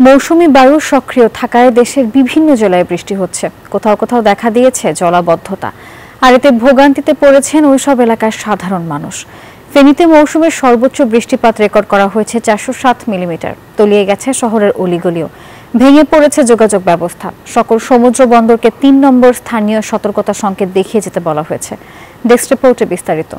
মৌসুমী বায়ু সক্রিয় থাকায় দেশের বিভিন্ন জেলায় বৃষ্টি হচ্ছে। কোথাও কোথাও দেখা দিয়েছে জলাবদ্ধতা, আর এতে ভোগান্তিতে পড়েছেন ওইসব এলাকার সাধারণ মানুষ। ফেনীতে মৌসুমের সর্বোচ্চ বৃষ্টিপাত রেকর্ড করা হয়েছে 407 মিলিমিটার। তলিয়ে গেছে শহরের অলিগলিও, ভেঙে পড়েছে যোগাযোগ ব্যবস্থা। সকল সমুদ্র বন্দরকে 3 নম্বর স্থানীয় সতর্কতা সংকেত দেখিয়ে যেতে বলা হয়েছে। ডেস্ক রিপোর্টে বিস্তারিত।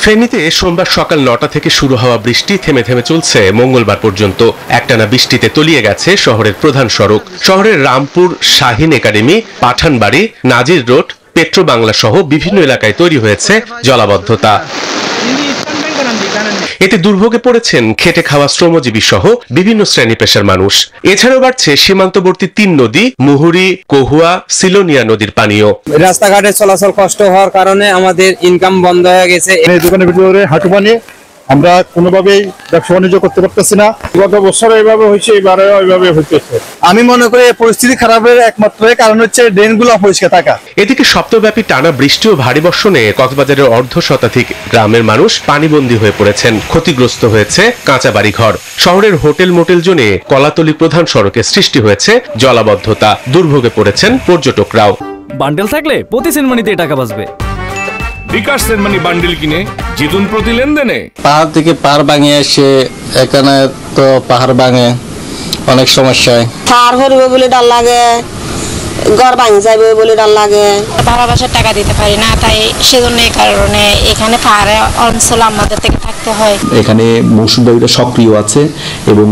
ফেনীতে সোমবার সকাল 9টা থেকে শুরু হওয়া বৃষ্টি থেমে থেমে চলছে মঙ্গলবার পর্যন্ত। একটানা বৃষ্টিতে তলিয়ে গেছে শহরের প্রধান সড়ক। শহরের রামপুর, শাহিন একাডেমি, পাঠানবাড়ি, নাজির রোড, পেট্রো বাংলা সহ বিভিন্ন এলাকায় তৈরি হয়েছে জলাবদ্ধতা। এতে দুর্ভোগে পড়েছেন খেটে খাওয়া শ্রমজীবী সহ বিভিন্ন শ্রেণী পেশার মানুষ। এছাড়াও বাড়ছে সীমান্তবর্তী 3 নদী মুহুরী, কহুয়া, সিলোনিয়া নদীর পানিও। রাস্তাঘাটে চলাচল কষ্ট হওয়ার কারণে আমাদের ইনকাম বন্ধ হয়ে গেছে। এই দোকানের ভিতরে হাঁটু পানি, আমরা কোনোভাবেই ব্যবসা বাণিজ্য করতে পারতেছি না। গত বছর এইভাবে হয়েছে, এবারে ওইভাবে হইতেছে। আমি মনে করি এই পরিস্থিতি খারাপের একমাত্র কারণ হচ্ছে ড্রেনগুলো অপরিষ্কার থাকা। এদিকে সপ্তাহব্যাপী টানা বৃষ্টি ও ভারী বর্ষণে কক্সবাজারের অর্ধশতাধিক গ্রামের মানুষ পানিবন্দী হয়ে পড়েছেন। ক্ষতিগ্রস্ত হয়েছে কাঁচা বাড়িঘর। শহরের হোটেল মোটেল জোনে কলাতলি প্রধান সড়কে সৃষ্টি হয়েছে জলাবদ্ধতা। দুর্ভোগে পড়েছেন পর্যটকরাও। বান্ডেল থাকলে প্রতি সেনমানিতে টাকা বাঁচবে। বিকাশ সেনমানি বান্ডেল কিনে জিতুন প্রতি লেনদেনে। পাহাড় থেকে পাহাড় ভাঙিয়ে এসে এখানে তো পাহাড় ভাঙে অনেক সমস্যায়। পার হইবে বলে ডর লাগে, ঘর ভাঙে যাবে বলে ডর লাগে। ভাড়া বাসার টাকা দিতে পারি না, তাই সেজন্য এই কারণে এখানে পাহাড়ে অঞ্চল আমাদের থেকে থাকতে হয়। এখানে মৌসুমী বায়ুটা সক্রিয় আছে এবং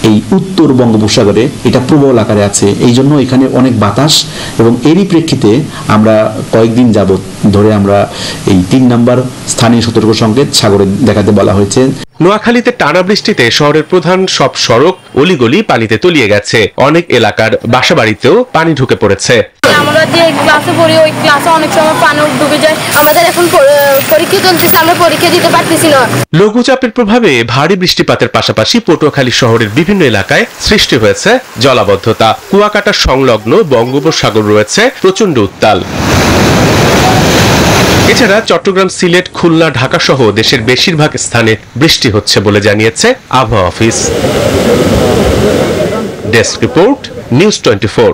এই উত্তর বঙ্গোপসাগরে এটা প্রবল আকারে আছে। এই জন্য এখানে অনেক বাতাস এবং এরই প্রেক্ষিতে আমরা কয়েকদিন যাবত ধরে আমরা এই 3 নম্বর স্থানীয় সতর্ক সংকেত সাগরে দেখাতে বলা হয়েছে। নোয়াখালীতে টানা বৃষ্টিতে শহরের প্রধান সব সড়ক অলিগলি পানিতে তলিয়ে গেছে। অনেক এলাকার বাসাবাড়িতেও পানি ঢুকে পড়েছে। আমরা যে ক্লাসে পড়ি ওই ক্লাসে অনেক সময় পানি ঢুকে যায়। আমাদের এখন পরীক্ষা চলতেছে, আমরা পরীক্ষা দিতে পারতেছি না। লঘুচাপের প্রভাবে ভারী বৃষ্টিপাতের পাশাপাশি পটুয়াখালী শহরের বিভিন্ন এলাকায় সৃষ্টি হয়েছে জলাবদ্ধতা। কুয়াকাটা সংলগ্ন বঙ্গোপসাগর রয়েছে প্রচন্ড উত্তাল। এছাড়া চট্টগ্রাম, সিলেট, খুলনা, ঢাকা সহ দেশের বেশিরভাগ স্থানে বৃষ্টি হচ্ছে বলে জানিয়েছে আবহাওয়া অফিস। Desk report, news 24।